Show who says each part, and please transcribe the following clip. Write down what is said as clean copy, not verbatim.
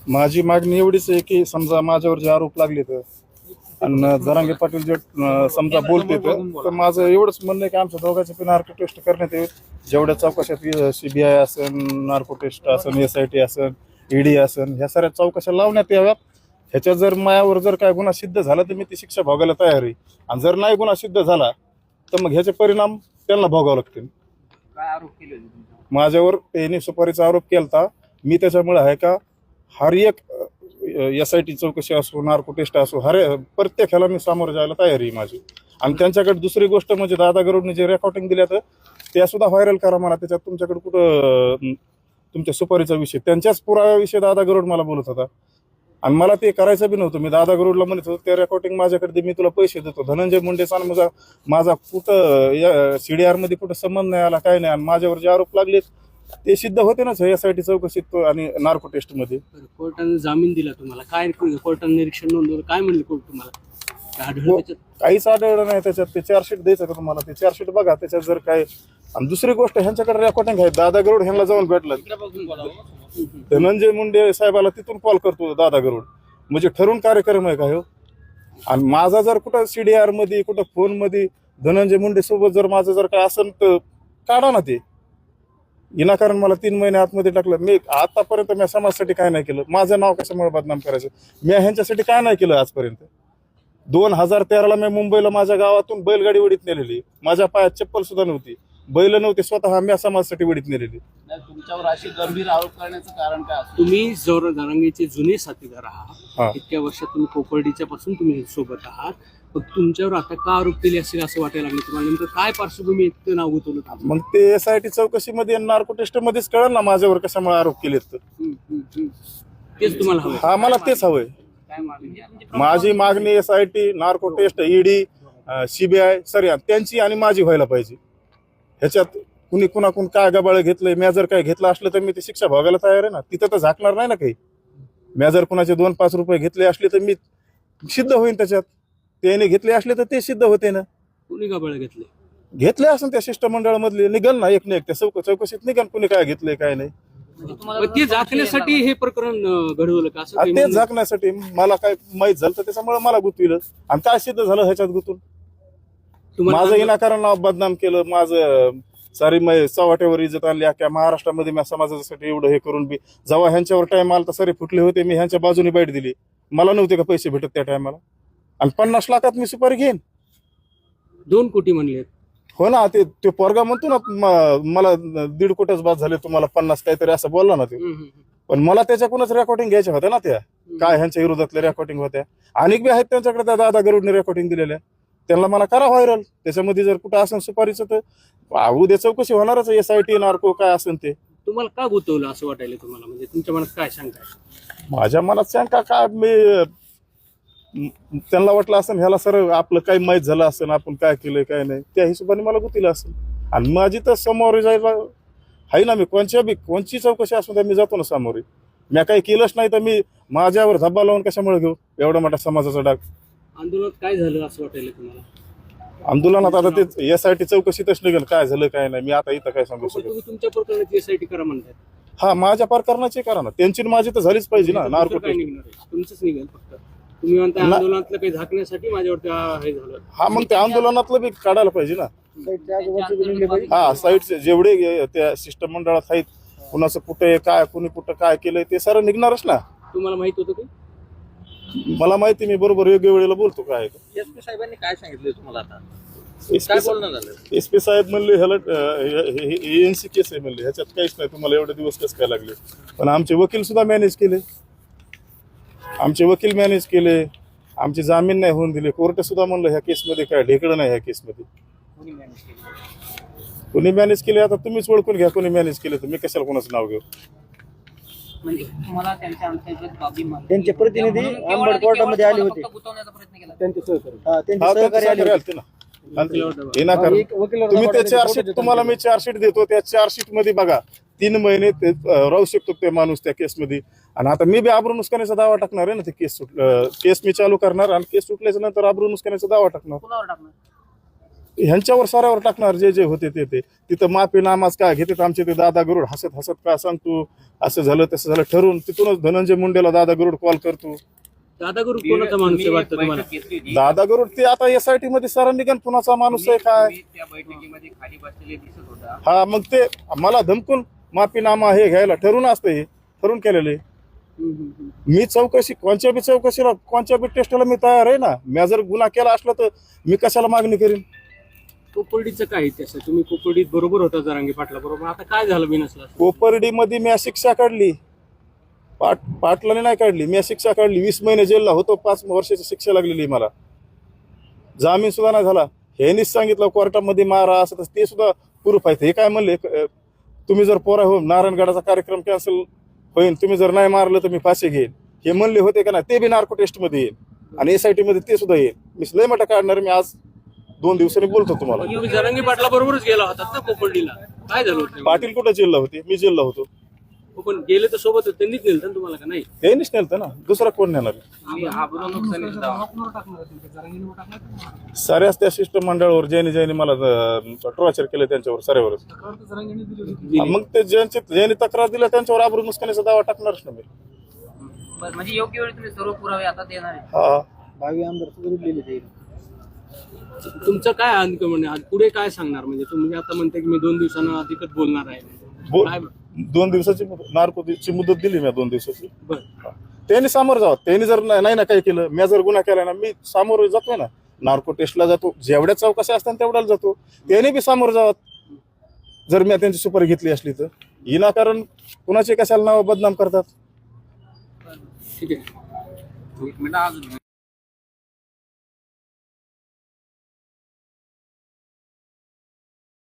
Speaker 1: माझी मागणी एवढीच आहे की समजा माझ्यावर जे आरोप लागले तर आणि जरांगे पाटील जे समजा बोलते तर माझं एवढंच म्हणणं आहे की आमच्या दोघांचे पण नार्को टेस्ट करण्यात येईल. जेवढ्या चौकशात CBI असेल, नार्को टेस्ट असेल, SIT असेल, ED असेल, ह्या साऱ्या चौकशा लावण्यात याव्यात. ह्याच्यात जर मायावर जर काय गुन्हा सिद्ध झाला तर मी ती शिक्षा भोगायला तयार आहे. आणि जर नाही गुन्हा सिद्ध झाला तर मग ह्याचे परिणाम त्यांना भोगावे लागतील.
Speaker 2: काय आरोप केले होते तुमच्यावर?
Speaker 1: माझ्यावर त्यांनी सुपारीचा आरोप केला. मी त्याच्यामुळे आहे का हर एक SIT चौकशी असो, नार्को टेस्ट असो, प्रत्येक ह्याला मी सामोरं जायला तयारी आहे माझी. आणि त्यांच्याकडे दुसरी गोष्ट म्हणजे दादा गरुडने जे रेकॉर्डिंग दिल्या तर त्या सुद्धा व्हायरल करा मला. त्याच्यात तुमच्याकडे कुठं तुमच्या सुपारीचा विषय, त्यांच्याच पुराव्याविषयी दादा गरुड मला बोलत होता आणि मला ते करायचं बी नव्हतं. मी दादा गरुडला म्हणत होतो त्या रेकॉर्डिंग माझ्याकडे दे, मी तुला पैसे देतो. धनंजय मुंडेचा माझा कुठं CDR मध्ये कुठं संबंध नाही आला, काय नाही. आणि माझ्यावर जे आरोप लागले ते सिद्ध होते ना SIT चौकशीत आणि नार्को टेस्ट मध्ये.
Speaker 2: कोर्टाने जामीन दिला तुम्हाला, काय कोर्टाने निरीक्षण नोंदवलं, काय म्हणले कोर्ट तुम्हाला? काय आढळलं त्याच्यात?
Speaker 1: काहीच आढळलं नाही त्याच्यात. ते चार्जशीट द्यायचं का तुम्हाला? ते चार्जशीट बघा त्याच्यात जर काय. आणि दुसरी गोष्ट ह्यांच्याकडे रेकॉर्डिंग आहे. दादा गरुड ह्यांना जाऊन भेटलं, धनंजय मुंडे साहेबाला तिथून कॉल करतो दादा गरुड. म्हणजे ठरून कार्यक्रम आहे का हो? आणि माझा जर कुठं CDR मध्ये कुठं फोन मध्ये धनंजय मुंडे सोबत जर माझं जर काय असेल तर काढा ना ते. विनाकारण मला 3 महिने आतमध्ये टाकलं. मी आतापर्यंत मी समाजासाठी काय नाही केलं. माझं नाव कशामुळे बदनाम करायचं? मी ह्यांच्यासाठी काय नाही केलं आजपर्यंत. 2013ला मी मुंबईला माझ्या गावातून बैलगाडी वडीत नेलेली. माझ्या पायात चप्पल सुद्धा नव्हती, बैल नव्हते, स्वतः मी समाजासाठी वडीत नेलेली.
Speaker 3: तुमच्यावर अशी गंभीर आरोप करण्याचं कारण काय असतं?
Speaker 2: तुम्ही जरांगेचे जुने साथीदार
Speaker 1: हा.
Speaker 2: आहात. इतक्या वर्षात तुम्ही कोपर्डीच्या पासून तुम्ही सोबत आहात. मग तुमच्यावर आता का आरोप केले असेल असं वाटायला लागलं तुम्हाला? नेमकं काय पार्श्वभूमी इतकं नाव गुंतवलं तुमचं?
Speaker 1: मग ते SIT चौकशीमध्ये नार्को टेस्ट मध्येच कळलं ना माझ्यावर कशामुळे आरोप केलेत तर.
Speaker 2: तेच तुम्हाला हवं?
Speaker 1: हा, मला तेच हवंय.
Speaker 2: काय मागणी आहे?
Speaker 1: माझी मागणी SIT, narco test, ED, CBI sir त्यांची आणि माझी व्हायला पाहिजे. ह्याच्यात कुणी कुणाकून काय गबाळ घेतलंय, मी जर काय घेतलं असलं तर मी ती शिक्षा भोगायला तयार आहे ना. तिथं तर झाकणार नाही ना काही. मी जर कुणाचे 2-5 रुपये घेतले असले तर मी सिद्ध होईन त्याच्यात. त्याने घेतले असले तर ते सिद्ध होते ना.
Speaker 2: कोणी गबाळ
Speaker 1: घेतले असून त्या शिष्टमंडळामधले निघल ना एक त्या चौकशीत निघल कुणी काय घेतलंय काय नाही.
Speaker 2: ते झाकण्यासाठी हे प्रकरण घडवलं का असं?
Speaker 1: आणि ते झाकण्यासाठी मला काय माहीत झालं तर त्याच्यामुळे मला गुंतविलं. आणि काय सिद्ध झालं ह्याच्यात गुंतून? माझं विनाकारण नाव बदनाम केलं. माझं सारी चव्हाट्यावर इज्जत आणली. अख्ख्या महाराष्ट्रामध्ये मी समाजासाठी एवढं हे करून बी जेव्हा ह्यांच्यावर टाइम आला तर सारे फुटले होते. मी ह्यांच्या बाजूने बाईट दिली. मला नव्हते का पैसे भेटत त्या टायमाला? आणि 50 लाखात मी सुपारी घेईन.
Speaker 2: 2 कोटी म्हणले.
Speaker 1: हो ना, ते पोरगा म्हणतो ना मला 1.5 कोटीच बाद झाले, तुम्हाला 50 काहीतरी असं बोलला ना ते. पण मला त्याच्याकडूनच रेकॉर्डिंग घ्यायच्या होत्या ना त्या काय ह्यांच्या विरोधातल्या रेकॉर्डिंग होत्या. अनेक बी आहेत त्यांच्याकडे त्या दादा गरुडने रेकॉर्डिंग दिलेल्या. त्यांना मला करा व्हायरल. त्याच्यामध्ये जर कुठं असेल सुपारीचं तर उद्या चौकशी होणारच. SIT, नार्को काय असेल ते.
Speaker 2: तुम्हाला का गुंतवलं असं वाटायला तुम्हाला? म्हणजे तुमच्या मनात काय शंका आहे?
Speaker 1: माझ्या मनात शंका काय, मी त्यांना वाटलं असेल ह्याला सर आपलं काही माहीत झालं असेल, आपण काय केलंय काय नाही, त्या हिशोबाने मला गुंतलं असेल. आणि माझी तर समोर जायला आहे ना. मी कोणची चौकशी असून तर मी जातो ना सामोरे. मी काही केलंच नाही तर मी माझ्यावर धब्बा लावून कशामुळे घेऊ एवढा मोठा समाजाचा डाग?
Speaker 2: आंदोलनात काय झालं असं वाटायला तुम्हाला?
Speaker 1: आंदोलनात आता ते SIT चौकशीतच निघेल काय झालं काय नाही. मी आता इथं काय सांगू शकतो?
Speaker 2: तुम्ही तुमच्या प्रकरणाची SIT करा म्हणतात.
Speaker 1: हा, माझ्या प्रकरणाची करा ना. त्यांची माझी तर झालीच पाहिजे ना. नार्को
Speaker 2: काय
Speaker 1: टेस्ट
Speaker 2: निघणार आहे? तुमचंच निघेल फक्त. तुम्ही म्हणता आंदोलनातलं काही झाकण्यासाठी माझ्यावरती हे झालं.
Speaker 1: हा, मग त्या आंदोलनातलं बी काढायला पाहिजे ना. हा, साईडचे जेवढे त्या शिष्टमंडळात आहेत, कुणाचं कुठे काय, कुणी कुठं काय केलंय ते सारं निघणारच ना.
Speaker 2: तुम्हाला माहित होतं की?
Speaker 1: मला माहिती, मी बरोबर योग्य वेळेला बोलतो. काय
Speaker 3: SP साहेबांनी काय सांगितलं तुम्हाला? आता
Speaker 1: काय बोलणं झालं? SP साहेब म्हणले ह्याला ANC केस आहे म्हणले, ह्याच्यात काहीच नाही, तुम्हाला एवढे दिवस कसं काय लागले. पण आमचे वकील सुद्धा मॅनेज केले. आमचे जामीन नाही होऊन दिले. कोर्ट सुद्धा म्हणलं ह्या केसमध्ये काय ढेकळं नाही. ह्या केसमध्ये कोणी मॅनेज केले? आता तुम्हीच ओळखून घ्या कोणी मॅनेज केले. तुम्ही कशाला कोणाचं नाव घेऊ?
Speaker 4: म्हणजे तुम्हाला
Speaker 5: त्यांचे प्रतिनिधी अंबड कोर्टामध्ये आले होते. त्यांचे सहकारी आले होते
Speaker 1: ना. तुम्ही ते चार्जशीट, तुम्हाला मी चार्जशीट देतो. त्या चार्जशीट मध्ये बघा 3 महिने ते राहू शकतो ते माणूस त्या केसमध्ये. आणि आता मी बी आबरू नुकसानीचा दावा टाकणार आहे ना. ते केस मी चालू करणार आणि केस सुटल्याच्या नंतर आबरू नुकसानीचा दावा टाकणार. ह्यांच्यावर साऱ्यावर टाकणार जे जे होते ते तिथं माफी नामाज काय घेतात आमचे ते दादा गरुड हसत हसत काय सांगतो असं झालं तसं झालं ठरवून तिथूनच धनंजय मुंडेला दादा गरुड कॉल करतो.
Speaker 2: दादा गुरु कोणाचा माणूस आहे वाटतं तुम्हाला?
Speaker 1: दादा गरुड ते आता SIT मध्ये सरांनी कुणाचा माणूस आहे काय
Speaker 3: त्या बैठकीमध्ये खाली बसलेले दिसत होता.
Speaker 1: हा मग ते मला धमकून माफीनामा हे घ्यायला ठरवून असतं हे ठरवून केलेले. मी चौकशी कोणत्या बी चौकशीला कोणत्या बी टेस्टला मी तयार आहे ना. मी जर गुन्हा केला असला तर मी कशाला मागणी करीन.
Speaker 2: कोपर्डीचं काय इतिहास आहे? तुम्ही कोपर्डीत बरोबर होता जरांगे पाटला बरोबर, आता काय झालं बिनसला?
Speaker 1: कोपर्डीमध्ये मी शिक्षा काढली, पाटलाने नाही काढली. मी शिक्षा काढली, 20 महिने जेलला होतो, 5 वर्षाची शिक्षा लागलेली मला. जामीन सुद्धा नाही झाला. ह्यांनीच सांगितलं कोर्टामध्ये मारा असं तसं, ते सुद्धा प्रूफ आहे. हे काय म्हणले, तुम्ही जर पोरा हो नारायणगडाचा कार्यक्रम कॅन्सल होईल, तुम्ही जर नाही मारलं तर मी फाशी घेईन, हे म्हणले होते का नाही. ते बी नार्को टेस्टमध्ये येईल आणि SIT मध्ये ते सुद्धा येईल. मी लय मोठा काढणार. मी आज 2 दिवसांनी बोलतो तुम्हाला.
Speaker 2: तुम्ही जरांगे पाटला बरोबरच गेला होता ना कोपर्डीला, काय झालं होतं?
Speaker 1: पाटील कुठे जेलला होते? मी जेलला होतो.
Speaker 2: पण गेले तर सोबत होते, त्यांनीच नेलं ना तुम्हाला का नाही?
Speaker 1: त्यांनीच नेलतं ना, दुसरा कोण नेणार?
Speaker 3: तुम्ही हाबरून नुकसानीचा दावा.
Speaker 1: साऱ्याच त्या शिष्टमंडळावर ज्यांनी मला टॉर्चर केलं त्यांच्यावर साऱ्यावरच. मग ते ज्यांनी तक्रार दिल्या त्यांच्यावर आबरू नुकसानीचा दावा टाकणारच ना मी.
Speaker 4: बरं, म्हणजे योग्य वेळी तुम्ही सर्व पुरावे आता देणार आहे.
Speaker 1: हा
Speaker 5: 22 आमदार सुधारलेले ते.
Speaker 2: तुमचं काय अंक म्हणजे आज पुढे काय सांगणार? म्हणजे तुम्ही आता म्हणता की मी 2 दिवसांना अधिकच बोलणार आहे. काय?
Speaker 1: 2 दिवसाची नार्कोची मुदत दिली मी 2 दिवसाची.
Speaker 2: बरं,
Speaker 1: त्यांनी सामोरं जावं. त्यांनी जर नाही ना काही केलं, मी जर गुन्हा केला ना, मी सामोरं जातोय ना, नार्को टेस्टला जातो, जेवढ्या चौकशा असतात तेवढ्याला जातो. त्यांनी बी सामोरं जावं. जर मी त्यांची सुपारी घेतली असली तर विनाकारण कुणाचे कशाला नाव बदनाम करतात.
Speaker 2: ठीक आहे.
Speaker 3: एक मिनिट अजून